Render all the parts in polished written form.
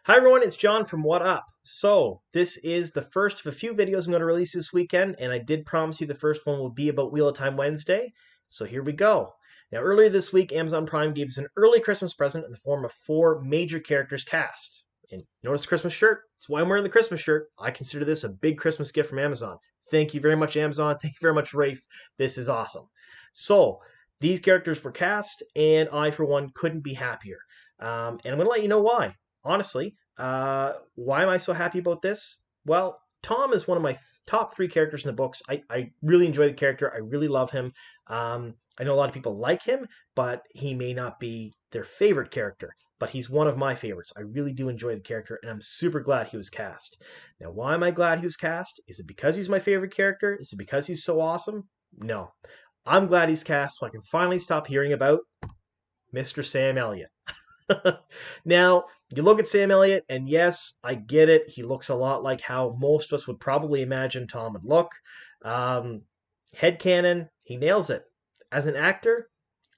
Hi everyone, it's John from What Up. So, this is the first of a few videos I'm going to release this weekend, and I did promise you the first one will be about Wheel of Time Wednesday. So here we go. Now, earlier this week, Amazon Prime gave us an early Christmas present in the form of 4 major characters cast. And notice the Christmas shirt? That's why I'm wearing the Christmas shirt. I consider this a big Christmas gift from Amazon. Thank you very much, Amazon. Thank you very much, Rafe. This is awesome. So, these characters were cast, and I, for one, couldn't be happier. And I'm going to let you know why. Honestly, why am I so happy about this? Well, Thom is one of my top 3 characters in the books. I really enjoy the character. I really love him. I know a lot of people like him, but he may not be their favorite character. But he's one of my favorites. I really do enjoy the character, and I'm super glad he was cast. Now, why am I glad he was cast? Is it because he's my favorite character? Is it because he's so awesome? No. I'm glad he's cast so I can finally stop hearing about Mr. Sam Elliott. Now, you look at Sam Elliott, and yes, I get it. He looks a lot like how most of us would probably imagine Thom would look. Headcanon, he nails it. As an actor,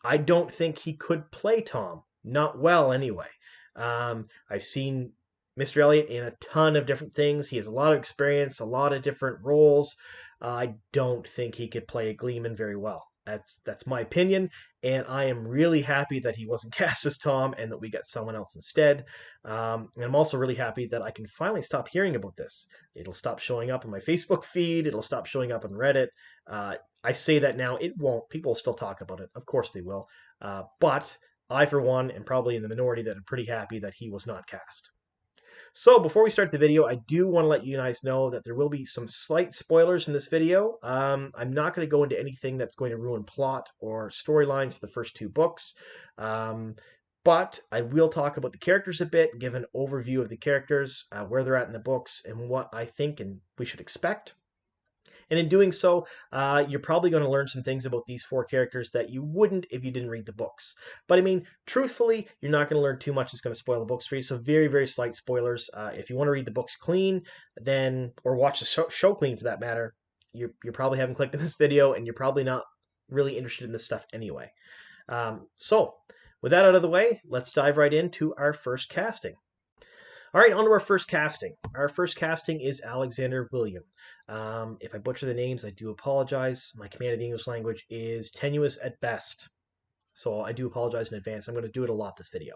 I don't think he could play Thom. Not well, anyway. I've seen Mr. Elliott in a ton of different things. He has a lot of experience, a lot of different roles. I don't think he could play a Gleeman very well. That's my opinion, and I am really happy that he wasn't cast as Thom and that we got someone else instead. And I'm also really happy that I can finally stop hearing about this. It'll stop showing up on my Facebook feed. It'll stop showing up on Reddit. I say that now. It won't. People will still talk about it. Of course they will. But I, for one, am probably in the minority that are pretty happy that he was not cast. So before we start the video, I do want to let you guys know that there will be some slight spoilers in this video. I'm not going to go into anything that's going to ruin plot or storylines for the first 2 books. But I will talk about the characters a bit, give an overview of the characters, where they're at in the books, and what I think and we should expect. And in doing so, you're probably going to learn some things about these 4 characters that you wouldn't if you didn't read the books. But I mean, truthfully, you're not going to learn too much that's going to spoil the books for you. So very, very slight spoilers. If you want to read the books clean, then, or watch the show clean for that matter, you probably haven't clicked on this video, and you're probably not really interested in this stuff anyway. So with that out of the way, let's dive right into our first casting. All right, on to our first casting. Our first casting is Alexander William. If I butcher the names, I do apologize. My command of the English language is tenuous at best. So I do apologize in advance. I'm going to do it a lot this video.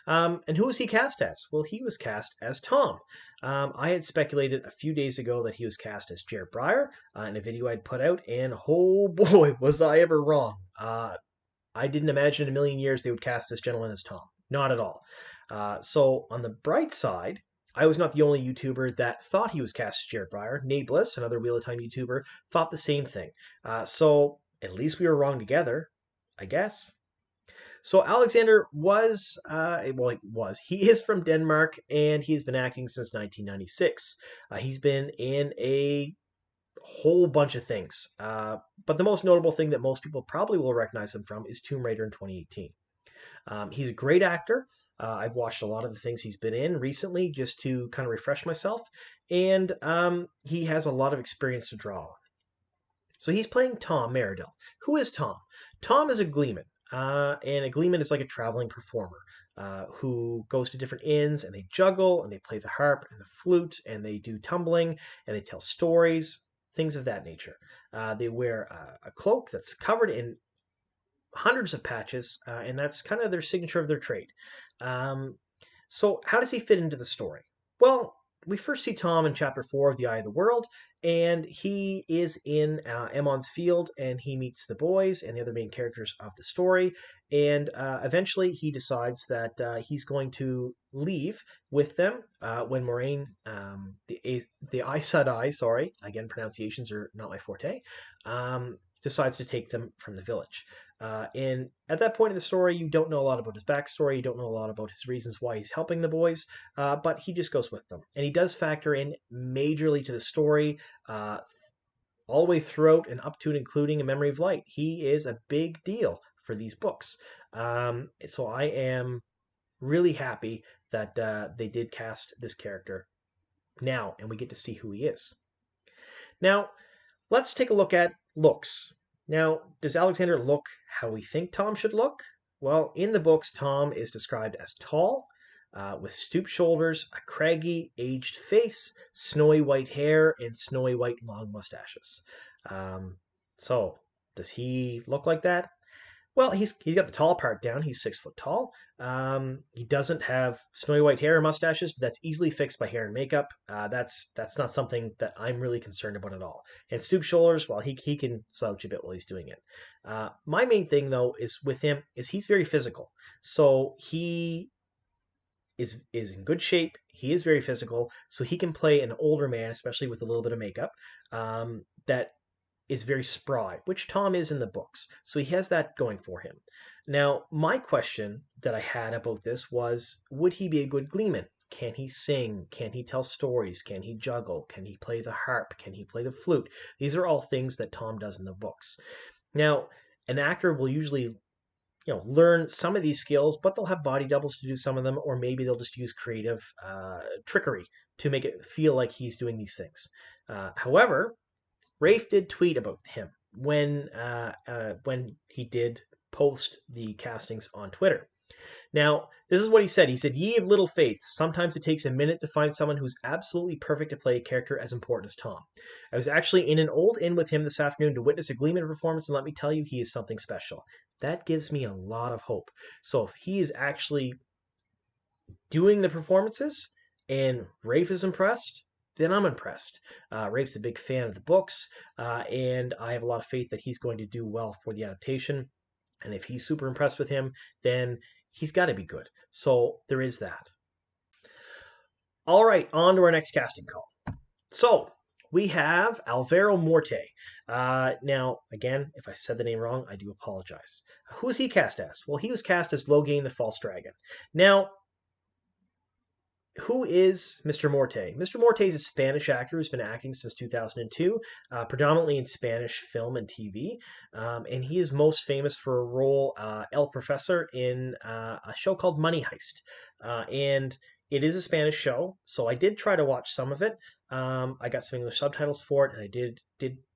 And who was he cast as? Well, he was cast as Thom. I had speculated a few days ago that he was cast as Jared Breyer in a video I'd put out, and oh boy, was I ever wrong. I didn't imagine in a million years they would cast this gentleman as Thom. Not at all. So on the bright side, I was not the only YouTuber that thought he was cast as Jared Breyer. nae'blis, another Wheel of Time YouTuber, thought the same thing. So at least we were wrong together, I guess. So Alexander he is from Denmark, and he's been acting since 1996. He's been in a whole bunch of things. But the most notable thing that most people probably will recognize him from is Tomb Raider in 2018. He's a great actor. I've watched a lot of the things he's been in recently just to kind of refresh myself, and he has a lot of experience to draw on. So he's playing Thom Merrilin. Who is Thom? Thom is a Gleeman, and a Gleeman is like a traveling performer who goes to different inns, and they juggle, and they play the harp and the flute, and they do tumbling, and they tell stories, things of that nature. They wear a cloak that's covered in hundreds of patches, and that's kind of their signature of their trade. So how does he fit into the story? Well, we first see Thom in chapter 4 of The Eye of the World, and he is in Emond's Field, and he meets the boys and the other main characters of the story, and eventually he decides that he's going to leave with them when Moraine, the Aes Sedai, sorry, again, pronunciations are not my forte, decides to take them from the village. And at that point in the story, you don't know a lot about his backstory. You don't know a lot about his reasons why he's helping the boys, but he just goes with them. And he does factor in majorly to the story all the way throughout and up to and including A Memory of Light. He is a big deal for these books. So I am really happy that they did cast this character now, and we get to see who he is. Now, let's take a look at looks. Now, does Alexander look how we think Thom should look? Well, in the books, Thom is described as tall, with stooped shoulders, a craggy, aged face, snowy white hair, and snowy white long mustaches. Um, so, does he look like that? Well, he's got the tall part down. He's 6 foot tall. He doesn't have snowy white hair or mustaches, but that's easily fixed by hair and makeup. That's not something that I'm really concerned about at all. And stoop shoulders, well, he can slouch a bit while he's doing it. My main thing though is with him is he's very physical. So he is in good shape. He is very physical, so he can play an older man, especially with a little bit of makeup. That is very spry, which Thom is in the books. So he has that going for him. Now, my question that I had about this was, would he be a good gleeman? Can he sing? Can he tell stories? Can he juggle? Can he play the harp? Can he play the flute? These are all things that Thom does in the books. Now, an actor will usually learn some of these skills, but they'll have body doubles to do some of them, or maybe they'll just use creative trickery to make it feel like he's doing these things. However, Rafe did tweet about him when he did post the castings on Twitter. Now, this is what he said. He said, "Ye of little faith, sometimes it takes a minute to find someone who's absolutely perfect to play a character as important as Thom. I was actually in an old inn with him this afternoon to witness a Gleeman performance, and let me tell you, he is something special." That gives me a lot of hope. So if he is actually doing the performances and Rafe is impressed, then I'm impressed. Rafe's a big fan of the books, and I have a lot of faith that he's going to do well for the adaptation. And if he's super impressed with him, then he's got to be good. So there is that. All right, on to our next casting call. So we have Alvaro Morte. Now, again, if I said the name wrong, I do apologize. Who was he cast as? Well, he was cast as Logain the False Dragon. Now, who is Mr. Morte? Mr. Morte is a Spanish actor who's been acting since 2002, predominantly in Spanish film and TV. And he is most famous for a role, El Professor, in a show called Money Heist. And it is a Spanish show, so I did try to watch some of it. I got some English subtitles for it, and I did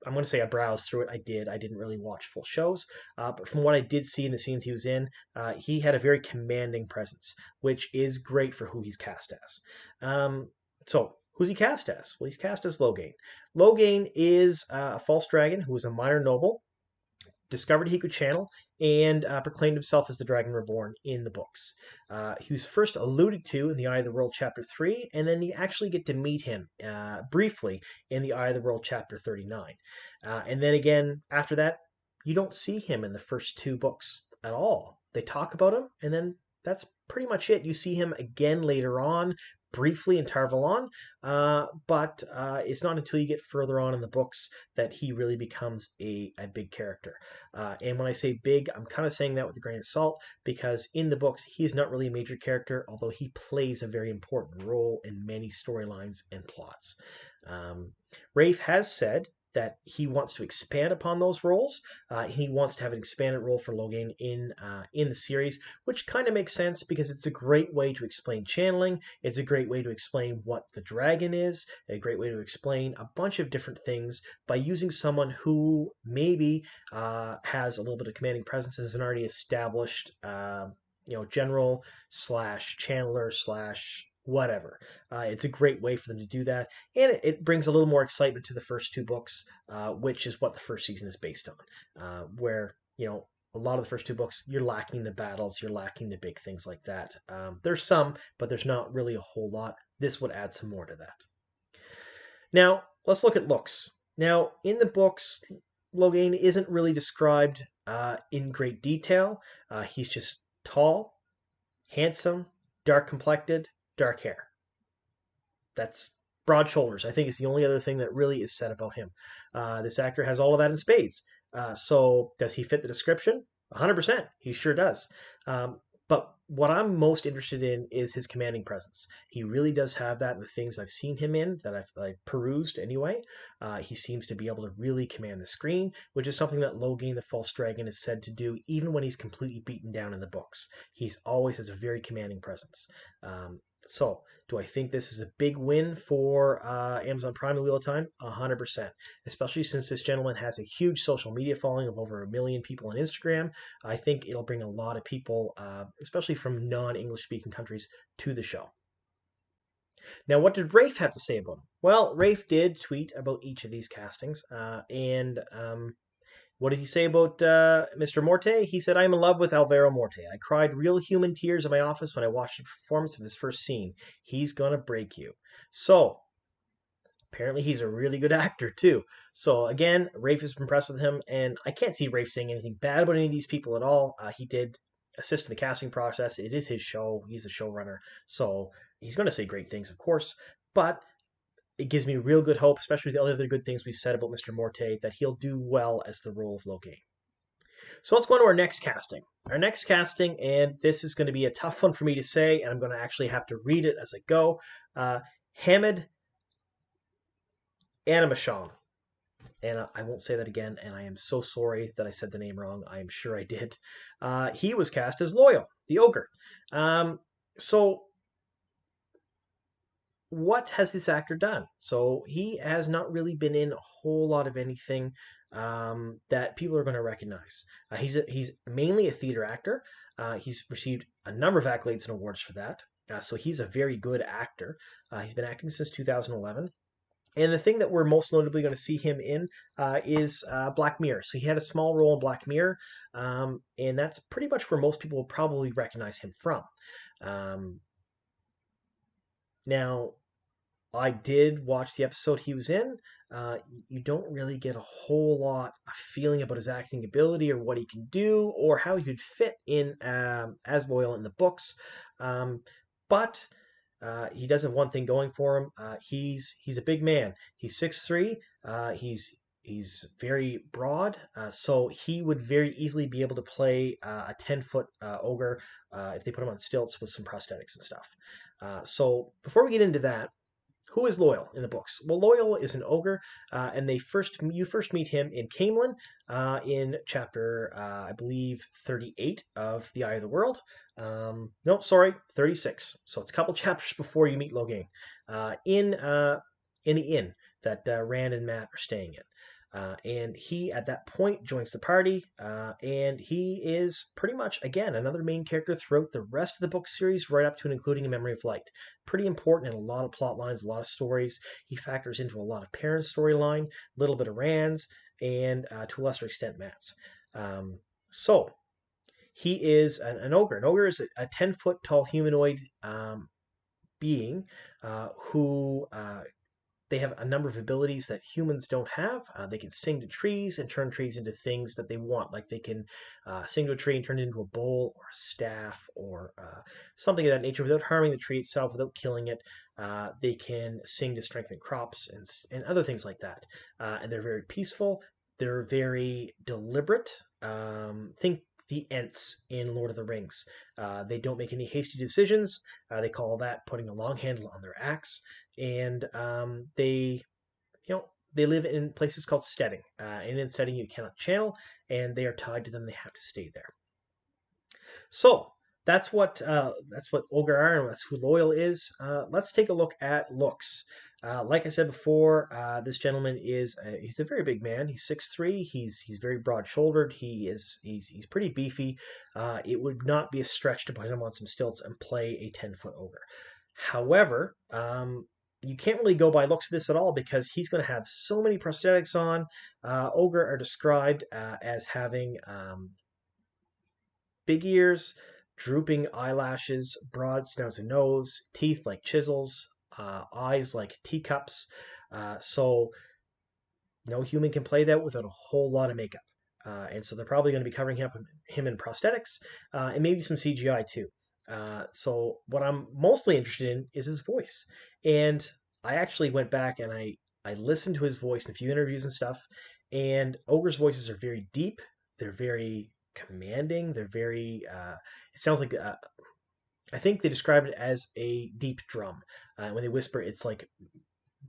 I'm going to say I browsed through it. I didn't really watch full shows, but from what I did see in the scenes he was in, he had a very commanding presence, which is great for who he's cast as. So who's he cast as? Well, he's cast as Logain. Logain is a false dragon who is a minor noble, discovered he could channel, and proclaimed himself as the Dragon Reborn in the books. He was first alluded to in The Eye of the World Chapter 3, and then you actually get to meet him briefly in The Eye of the World Chapter 39. And then again, after that, you don't see him in the first 2 books at all. They talk about him, and then that's pretty much it. You see him again later on, briefly in Tar Valon, but it's not until you get further on in the books that he really becomes a big character. And when I say big, I'm kind of saying that with a grain of salt, because in the books, he's not really a major character, although he plays a very important role in many storylines and plots. Rafe has said that he wants to expand upon those roles. He wants to have an expanded role for Logain in the series, which kind of makes sense because it's a great way to explain channeling. It's a great way to explain what the dragon is, a great way to explain a bunch of different things by using someone who maybe has a little bit of commanding presence as an already established general slash channeler slash whatever. It's a great way for them to do that, and it brings a little more excitement to the first 2 books, which is what the first season is based on, where a lot of the first 2 books, you're lacking the battles, you're lacking the big things like that. There's some, but there's not really a whole lot. This would add some more to that. Now, let's look at looks. Now, in the books, Logain isn't really described in great detail. He's just tall, handsome, dark complected, dark hair. That's broad shoulders. I think is the only other thing that really is said about him. This actor has all of that in spades. So does he fit the description? 100%. He sure does. But what I'm most interested in is his commanding presence. He really does have that in the things I've seen him in that I've perused anyway. He seems to be able to really command the screen, which is something that Logain the False Dragon is said to do even when he's completely beaten down in the books. He's always has a very commanding presence. So, do I think this is a big win for Amazon Prime and Wheel of Time? 100%. Especially since this gentleman has a huge social media following of over 1 million people on Instagram. I think it'll bring a lot of people, especially from non-English speaking countries, to the show. Now, what did Rafe have to say about him? Well, Rafe did tweet about each of these castings, and what did he say about Mr. Morte? He said, I'm in love with Alvaro Morte. I cried real human tears in my office when I watched the performance of his first scene. He's going to break you. So, apparently he's a really good actor, too. So, again, Rafe is impressed with him, and I can't see Rafe saying anything bad about any of these people at all. He did assist in the casting process. It is his show. He's the showrunner. So, he's going to say great things, of course. But it gives me real good hope, especially with all the other good things we said about Mr. Morte, that he'll do well as the role of Logain. So let's go on to our next casting. Our next casting, and this is going to be a tough one for me to say, and I'm going to actually have to read it as I go. Hamid Animasham. And I won't say that again, and I am so sorry that I said the name wrong. I am sure I did. He was cast as Loial, the ogre. So what has this actor done? So he has not really been in a whole lot of anything that people are going to recognize. He's mainly a theater actor. He's received a number of accolades and awards for that. So he's a very good actor. He's been acting since 2011. And the thing that we're most notably going to see him in is Black Mirror. So he had a small role in Black Mirror, and that's pretty much where most people will probably recognize him from. Now, I did watch the episode he was in. You don't really get a whole lot of feeling about his acting ability or what he can do or how he would fit in as Loial in the books. But he does have one thing going for him. He's a big man. He's 6'3". He's very broad, so he would very easily be able to play a 10-foot ogre if they put him on stilts with some prosthetics and stuff. So before we get into that, who is Loial in the books? Well, Loial is an ogre, and you first meet him in Camelin in chapter, I believe, 38 of The Eye of the World. No, sorry, 36. So it's a couple chapters before you meet Logain in the inn that Rand and Matt are staying in. And he, at that point, joins the party, and he is pretty much, again, another main character throughout the rest of the book series, right up to and including A Memory of Light. Pretty important in a lot of plot lines, a lot of stories. He factors into a lot of Perrin's storyline, a little bit of Rand's, and to a lesser extent, Matt's. So, he is an ogre. An ogre is a 10-foot tall humanoid being who they have a number of abilities that humans don't have. They can sing to trees and turn trees into things that they want. Like they can sing to a tree and turn it into a bowl or a staff or something of that nature without harming the tree itself, without killing it. They can sing to strengthen crops and other things like that. And they're very peaceful. They're very deliberate. Think the Ents in Lord of the Rings. They don't make any hasty decisions. They call that putting a long handle on their axe. And they live in places called steading. And in steading you cannot channel, and they are tied to them. They have to stay there. So that's what ogre are, and that's who Loial is. Let's take a look at looks. Like I said before, this gentleman he's a very big man. He's 6'3". He's very broad-shouldered. He's pretty beefy. It would not be a stretch to put him on some stilts and play a 10-foot ogre. However, you can't really go by looks of this at all because he's going to have so many prosthetics on. Ogre are described as having big ears, drooping eyelashes, broad snout and nose, teeth like chisels, eyes like teacups. So no human can play that without a whole lot of makeup. And so they're probably going to be covering him in prosthetics and maybe some CGI too. So what I'm mostly interested in is his voice. And I actually went back and I listened to his voice in a few interviews and stuff. And ogres' voices are very deep. They're very commanding. They're very, it sounds like, I think they describe it as a deep drum. When they whisper, it's like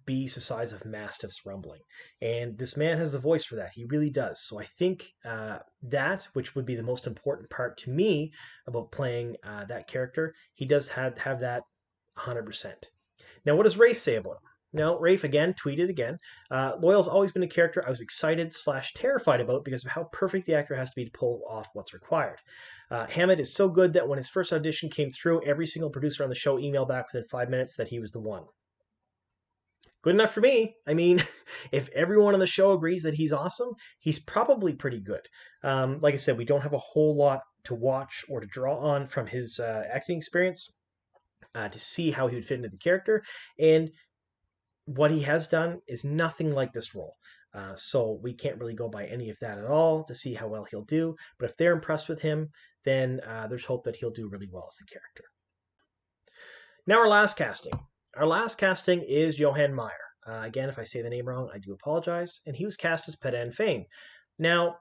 bees the size of mastiffs rumbling. And this man has the voice for that. He really does. So I think that, which would be the most important part to me about playing that character, he does have that 100%. Now, what does Rafe say about him? Now, Rafe again tweeted again. Loial's always been a character I was excited / terrified about because of how perfect the actor has to be to pull off what's required. Hammett is so good that when his first audition came through, every single producer on the show emailed back within 5 minutes that he was the one. Good enough for me. I mean, if everyone on the show agrees that he's awesome, he's probably pretty good. Like I said, we don't have a whole lot to watch or to draw on from his acting experience to see how he would fit into the character. And what he has done is nothing like this role. So we can't really go by any of that at all to see how well he'll do. But if they're impressed with him, then there's hope that he'll do really well as the character. Now our last casting. Our last casting is Johann Meyer. Again, if I say the name wrong, I do apologize. And he was cast as Padan Fain. Now,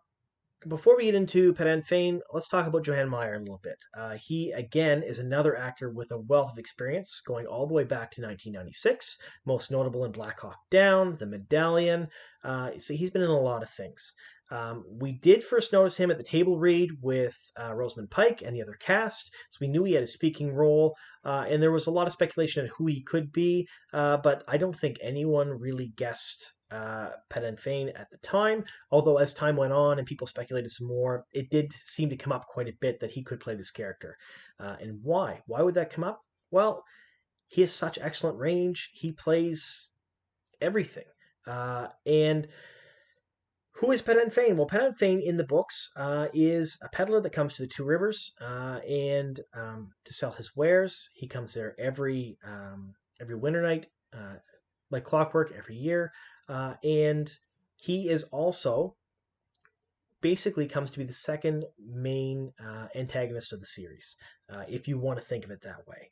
before we get into Padan Fain, let's talk about Johann Meyer a little bit. He, again, is another actor with a wealth of experience going all the way back to 1996, most notable in Black Hawk Down, The Medallion. So he's been in a lot of things. We did first notice him at the table read with Rosamund Pike and the other cast, so we knew he had a speaking role, and there was a lot of speculation on who he could be, but I don't think anyone really guessed Padan Fain at the time, although as time went on and people speculated some more, it did seem to come up quite a bit that he could play this character. And why? Why would that come up? Well, he has such excellent range. He plays everything. And who is Padan Fain? Well, Padan Fain in the books is a peddler that comes to the Two Rivers and to sell his wares. He comes there every winter night, like clockwork, every year. And he is also basically comes to be the second main antagonist of the series, if you want to think of it that way.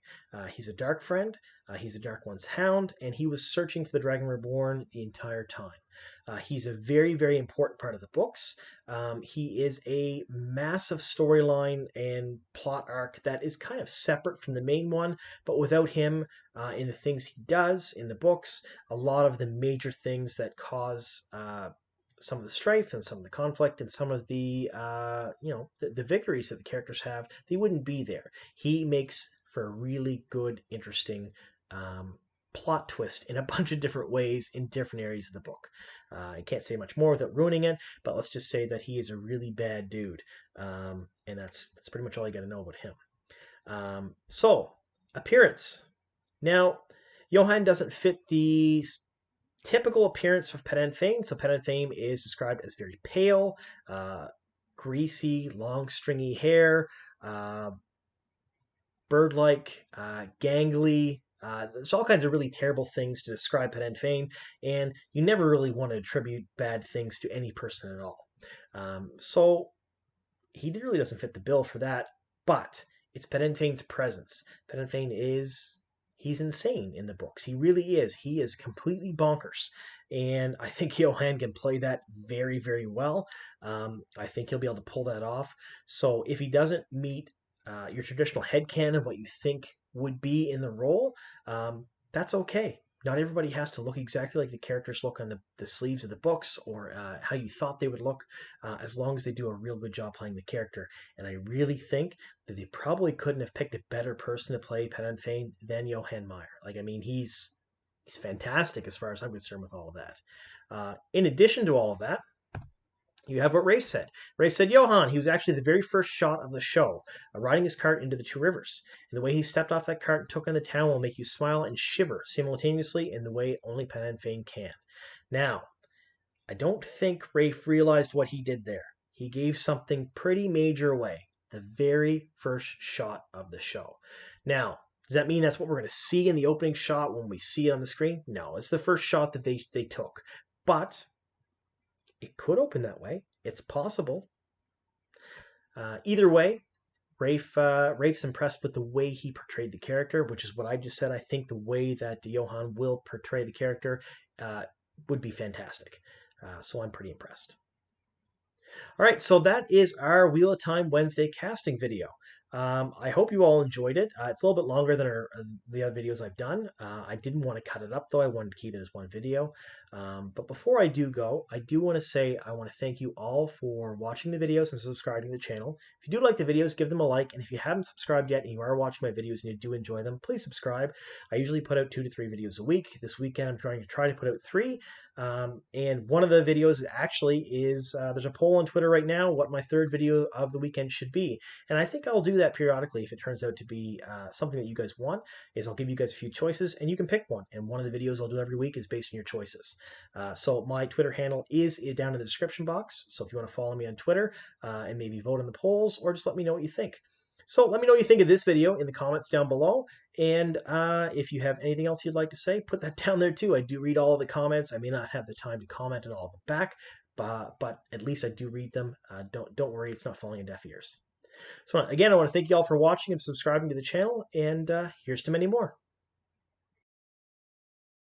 He's a dark friend, he's a Dark One's hound, and he was searching for the Dragon Reborn the entire time. He's a very, very important part of the books. He is a massive storyline and plot arc that is kind of separate from the main one, but without him in the things he does in the books, a lot of the major things that cause some of the strife and some of the conflict and some of the the victories that the characters have, they wouldn't be there. He makes for a really good, interesting plot twist in a bunch of different ways in different areas of the book. I can't say much more without ruining it, but let's just say that he is a really bad dude, and that's pretty much all you got to know about him. So, appearance. Now, Johann doesn't fit the typical appearance of Padan Fain. So Padan Fain is described as very pale, greasy, long, stringy hair, bird-like, gangly. There's all kinds of really terrible things to describe Padan Fain, and you never really want to attribute bad things to any person at all. So he really doesn't fit the bill for that, but it's Padan Fain's presence. Padan Fain he's insane in the books. He really is. He is completely bonkers. And I think Johann can play that very, very well. I think he'll be able to pull that off. So if he doesn't meet your traditional headcanon of what you think would be in the role, that's okay. Not everybody has to look exactly like the characters look on the sleeves of the books or how you thought they would look, as long as they do a real good job playing the character. And I really think that they probably couldn't have picked a better person to play Padan Fain than Johann Meyer. Like, I mean, he's fantastic as far as I'm concerned with all of that. In addition to all of that, you have what Rafe said. Rafe said Johann, he was actually the very first shot of the show, riding his cart into the Two Rivers. And the way he stepped off that cart and took on the town will make you smile and shiver simultaneously in the way only Padan Fain can. Now, I don't think Rafe realized what he did there. He gave something pretty major away, the very first shot of the show. Now, does that mean that's what we're going to see in the opening shot when we see it on the screen? No, it's the first shot that they took. But it could open that way. It's possible. Either way, Rafe's impressed with the way he portrayed the character, which is what I just said. I think the way that Johann will portray the character would be fantastic. So I'm pretty impressed. All right, so that is our Wheel of Time Wednesday casting video. I hope you all enjoyed it. It's a little bit longer than the other videos I've done. I didn't want to cut it up though. I wanted to keep it as one video. But before I do go, I do want to say I want to thank you all for watching the videos and subscribing to the channel. If you do like the videos, give them a like. And if you haven't subscribed yet and you are watching my videos and you do enjoy them, please subscribe. I usually put out 2 to 3 videos a week. This weekend I'm try to put out 3. And one of the videos actually is there's a poll on Twitter right now what my third video of the weekend should be. And I think I'll do that periodically if it turns out to be something that you guys want. Is I'll give you guys a few choices and you can pick one. And one of the videos I'll do every week is based on your choices. So my Twitter handle is down in the description box. So if you want to follow me on Twitter and maybe vote in the polls or just let me know what you think. So let me know what you think of this video in the comments down below. And if you have anything else you'd like to say, put that down there too. I do read all of the comments. I may not have the time to comment on all of the back, but at least I do read them. Don't worry, it's not falling on deaf ears. So again, I want to thank you all for watching and subscribing to the channel, and here's to many more.